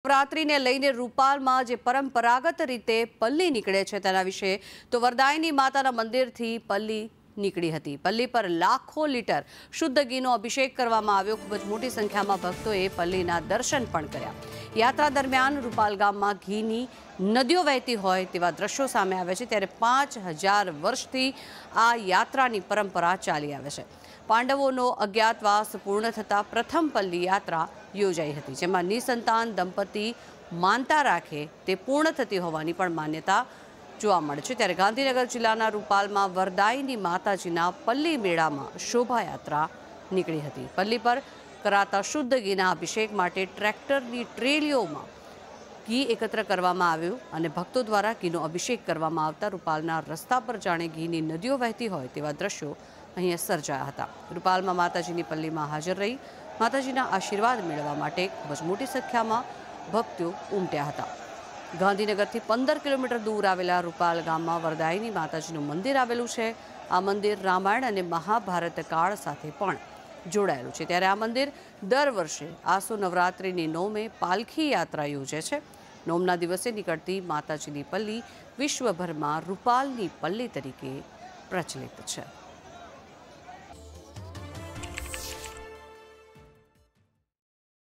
નવરાત્રિને લઈને રૂપાલમાં જે પરંપરાગત રીતે પલ્લી નીકળે છે તેના વિશે તો વરદાયની માતાના મંદિરથી પલ્લી નીકળી હતી। પલ્લી પર લાખો લીટર શુદ્ધ ઘીનો અભિષેક કરવામાં આવ્યો। ખૂબ જ મોટી સંખ્યામાં ભક્તોએ પલ્લીના દર્શન પણ કર્યા। યાત્રા દરમિયાન રૂપાલ ગામમાં ઘીની નદીઓ વહેતી હોય તેવા દ્રશ્યો સામે આવે છે, ત્યારે 5000 વર્ષથી આ યાત્રાની પરંપરા ચાલી આવે છે। પાંડવોનો અજ્ઞાતવાસ પૂર્ણ થતાં પ્રથમ પલ્લી યાત્રા યોજાઈ હતી, જેમાં નિસંતાન દંપતી માનતા રાખે તે પૂર્ણ થતી હોવાની પણ માન્યતા જોવા મળે છે। ત્યારે ગાંધીનગર જિલ્લાના રૂપાલમાં વરદાયની માતાજીના પલ્લી મેળામાં શોભાયાત્રા નીકળી હતી। પલ્લી પર કરાતા શુદ્ધ ઘીના અભિષેક માટે ટ્રેક્ટરની ટ્રેલીઓમાં ઘી એકત્ર કરવામાં આવ્યું અને ભક્તો દ્વારા ઘીનો અભિષેક કરવામાં આવતા રૂપાલના રસ્તા પર જાણે ઘીની નદીઓ વહેતી હોય તેવા દ્રશ્યો અહીંયા સર્જાયા હતા। રૂપાલમાં માતાજીની પલ્લીમાં હાજર રહી માતાજીના આશીર્વાદ મેળવવા માટે ખૂબ જ મોટી સંખ્યામાં ભક્તો ઉમટ્યા હતા। ગાંધીનગરથી 15 કિલોમીટર દૂર આવેલા રૂપાલ ગામમાં વરદાયની માતાજીનું મંદિર આવેલું છે। આ મંદિર રામાયણ અને મહાભારત કાળ સાથે પણ જોડાયેલું છે। ત્યારે આ મંદિર દર વર્ષે આસો નવરાત્રિની નોમે પાલખી યાત્રા યોજે છે। નોમના દિવસે નીકળતી માતાજીની પલ્લી વિશ્વભરમાં રૂપાલની પલ્લી તરીકે પ્રચલિત છે।